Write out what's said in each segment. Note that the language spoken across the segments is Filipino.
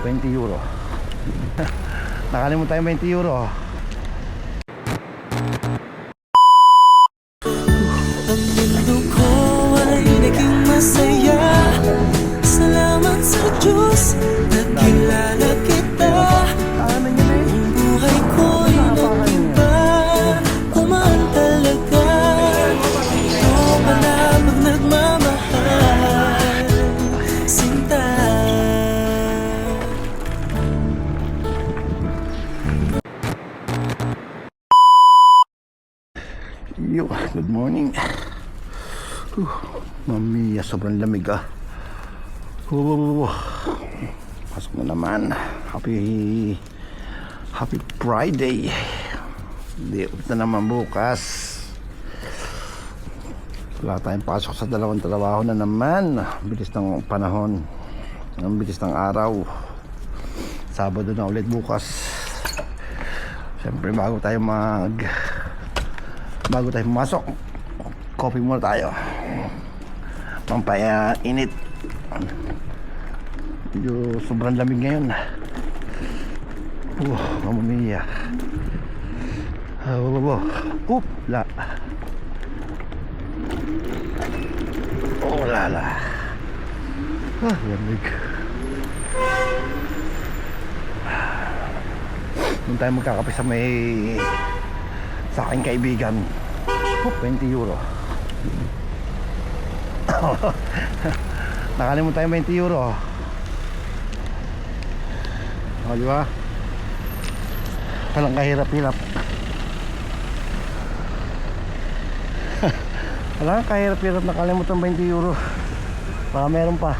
€20. Nakalimutan yung €20. Ang mundo ko ay naging masaya. Salamat sa Diyos, nagkilala kita. Ang buhay ko'y nag-iba, kumaan talaga. Ito pala pag nagmamahal, sinta. Yo, good morning. Mamiya, sobrang lamig ah. Pasok na naman. Happy Friday. Di na naman bukas. Wala tayong pasok sa dalawang trabaho na naman. Bilis ng panahon. Ang bilis ng araw. Sabado na ulit bukas. Siyempre bago tayo pumasok, coffee muna tayo. Pampainit. Medyo sobrang lamig ngayon. Mamamiya. La. Lala. Lamig. Doon tayo magkakape sa aking kaibigan. €20. Nakalimutan yung €20. Di ba? Walang kahirap-hirap. Walang kahirap-hirap, nakalimutan €20. Baka meron pa.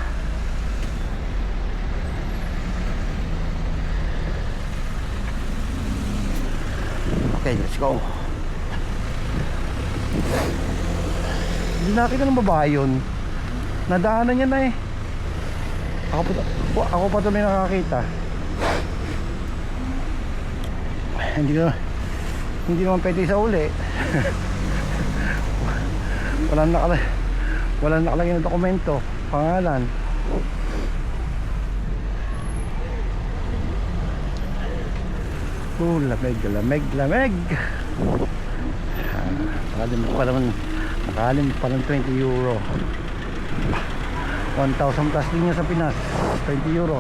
Okay, let's go. Hindi nakita ng babae yun. Nadaanan niya na eh. Ako pa tuloy nakakita. Hindi naman pwede sa uli. Walang nakalagay ng dokumento, pangalan. Lamig. Nakalim pa ng €20. 1,000 plus din niya sa Pinas. €20.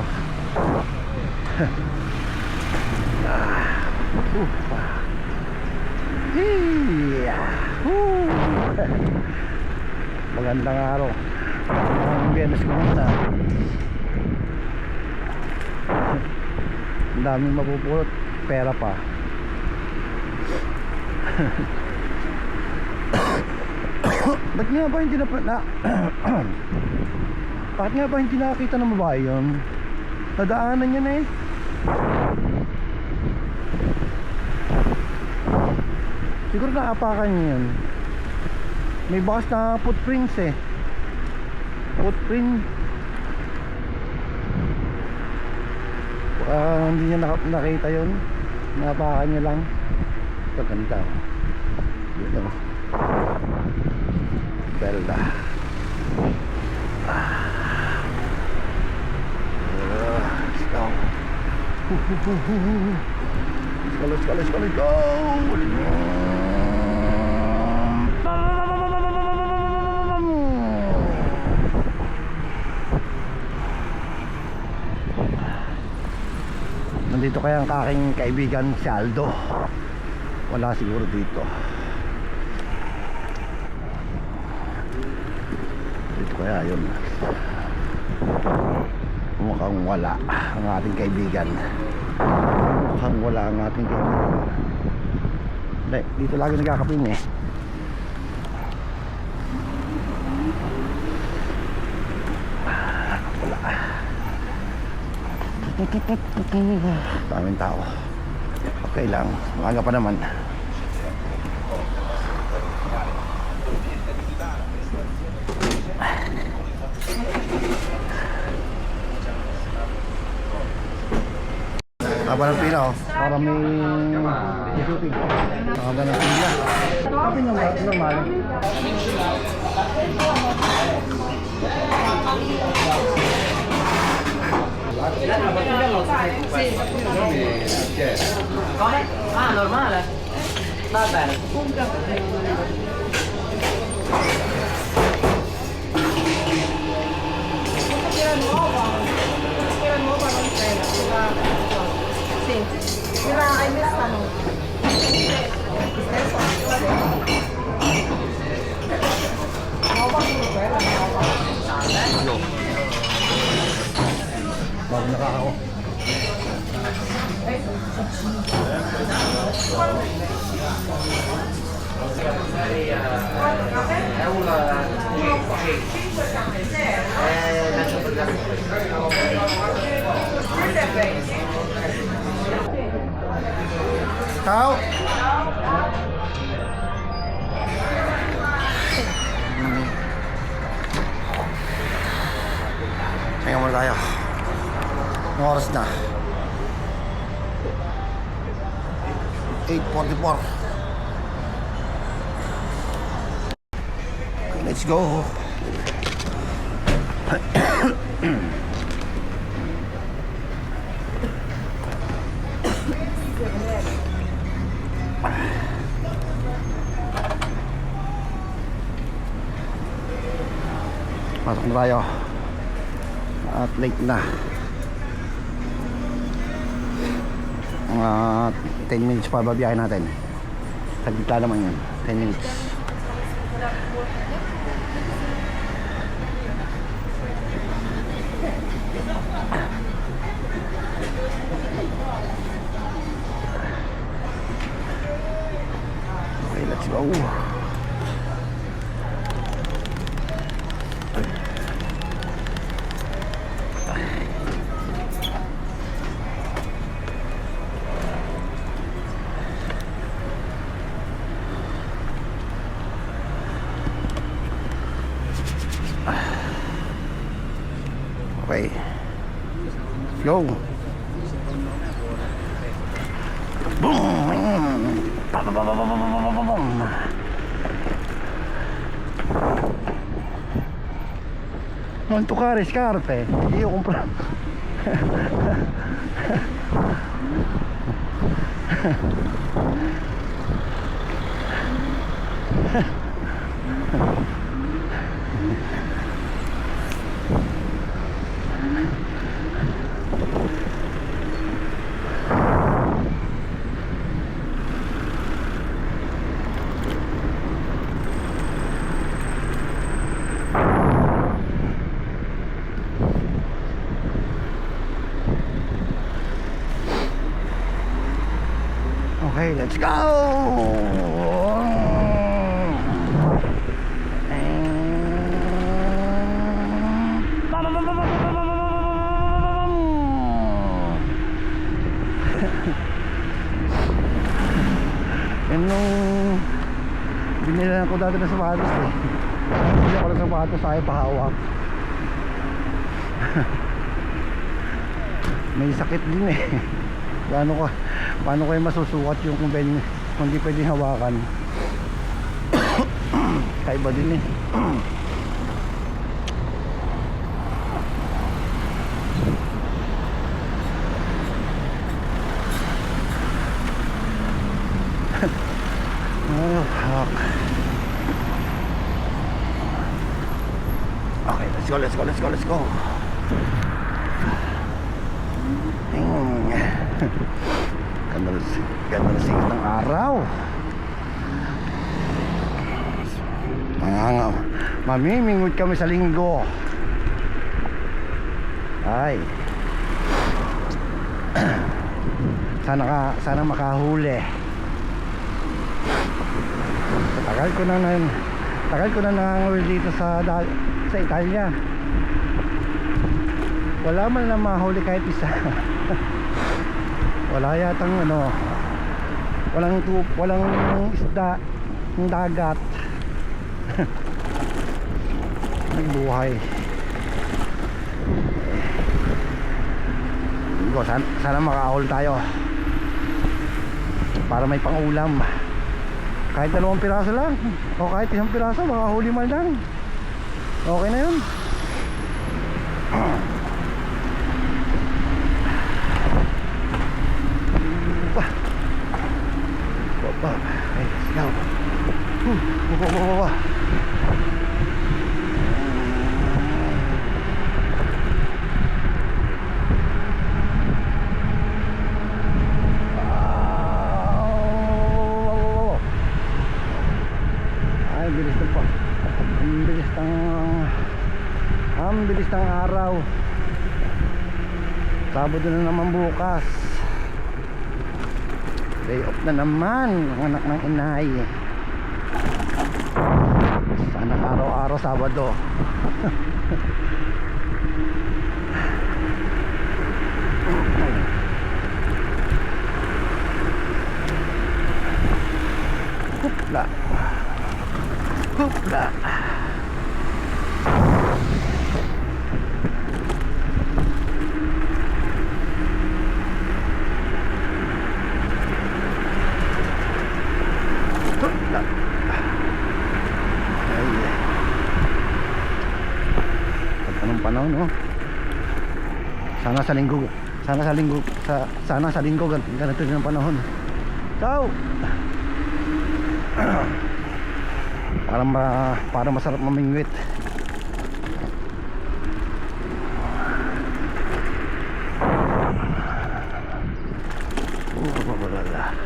Magandang araw. Ang Biyernes ko muna. Ang daming mapupulot. Pera pa. Ba't nga ba hindi bakit nga ba hindi nakakita ng babae yun? Nadaanan niya na eh. Siguro naapakan niya yun. May bakas na footprints eh. Footprint. Hindi niya nakita yun. Naapakan niya lang. Ito ganda. Dito. Belda. Let's go. Let's go. Nandito kaya ang aking kaibigan si Aldo. Wala siguro dito. Dito kaya yun. Mukhang wala ang ating kaibigan. Mukhang wala ang ating kaibigan. Hindi, dito lagi nagkakapin eh. Wala. Daming tao. Okay lang, maaga pa naman. Haba ng pila oh. Para may isuting. Haba ng pila. Kape normal. Ah, normale? Va bene. Quella nuova non c'era, sì, quella hai messa no. Nuova pure quella, nuova. Bago nakakaw. Tao. Kaya muna tayo. Anong oras na? 8:44. Let's go. Pasok na tayo. At late na. Mga 10 minutes pa babiyahin natin. Saglit lang naman yun. 10 minutes. Okay, let's go. Okay. Go. Boom. Non toccare scarpe. Io compro. Okay, let's go. Yan nung binilan ko dati ng sapatos eh. Bili ako ng sapatos ay pahawak. May sakit din eh. Paano kayo masusukat yung kung hindi pwedeng hawakan. Kaiba din eh. Oh, fuck. Okay, let's go. Ganda na sigat ng araw. Mamimingot kami sa linggo. Ay. Sana makahuli. Tagal ko na nangangawil dito sa Italia. Wala man lang mahuli kahit isa. Wala yatang walang isda ng dagat. Nagbuhay. Sana makahuli tayo para may pangulam. Kahit 2 piraso lang o kahit 1 piraso, makahuli man lang, okay na yun. Sabado na naman bukas. Day off na naman ang anak ng inay. Sana araw-araw Sabado. Hupla. Hupla. Hupla. Ay. At anong panahon, no? Sana sa linggo ganito din ang panahon. Ciao. Para masarap mamingwit. Babalala.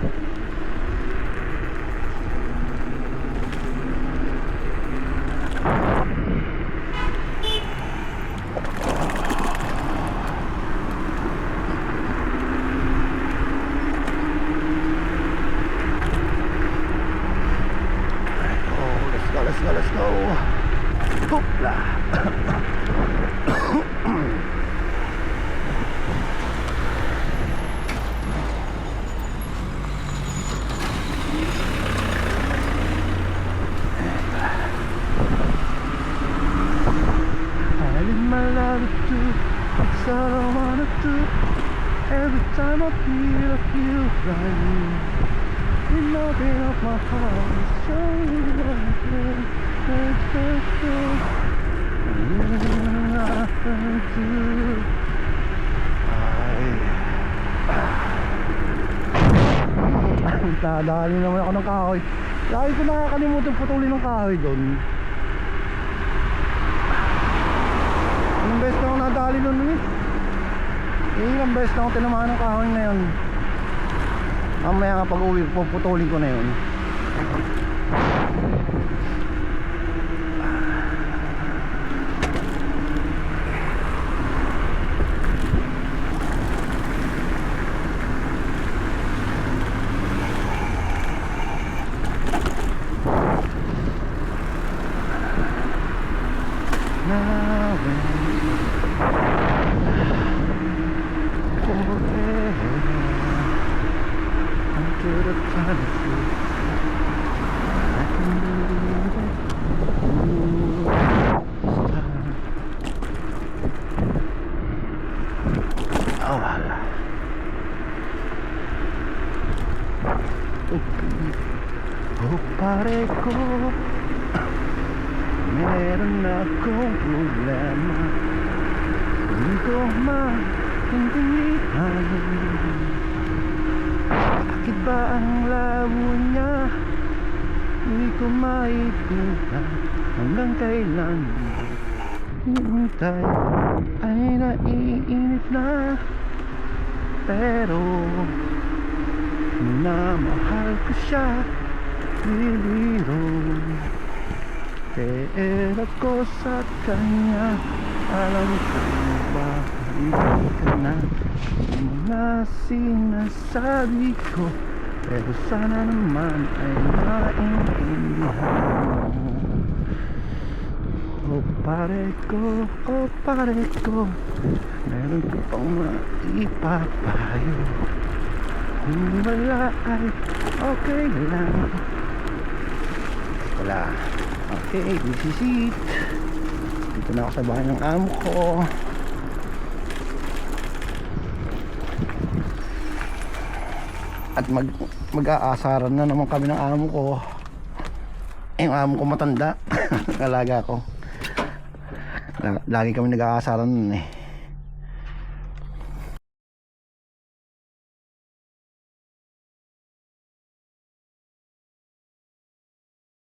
Let's go. Hopla. I live my life too. That's all I wanna do. Every time I feel right. You know it of my heart. Show me what I feel. Dadali naman ako ng kahoy. Lagi ko nakakalimutan putulin ng kahoy doon. Ilang beses na ako nadali doon eh. Ilang beses na ako tinamaan ng kahoy na yun. Mamaya nga pag uwi puputulin ko na yun. Oh pare ko, meron akong problema. Hindi ko maintindihan. Bakit ba ang labo niya? Hindi ko maintindihan. Hanggang kailan hintay ay naiinit na. Pero minamahal ko siya, bibiro. Pero ko sa kanya, alam ko ba hindi ka na sa mga sinasabi ko. Pero sana naman ay maintindihan mo. Oh pare ko, meron ko pang maipapayo. Kung wala ay okay lang. Wala. Okay, this is it. Dito na ako sa bahay ng amo ko. At mag-aasaran na naman kami ng amo ko. Yung amo ko matanda. Alaga ko. Lagi kami nag-aasaran nun eh.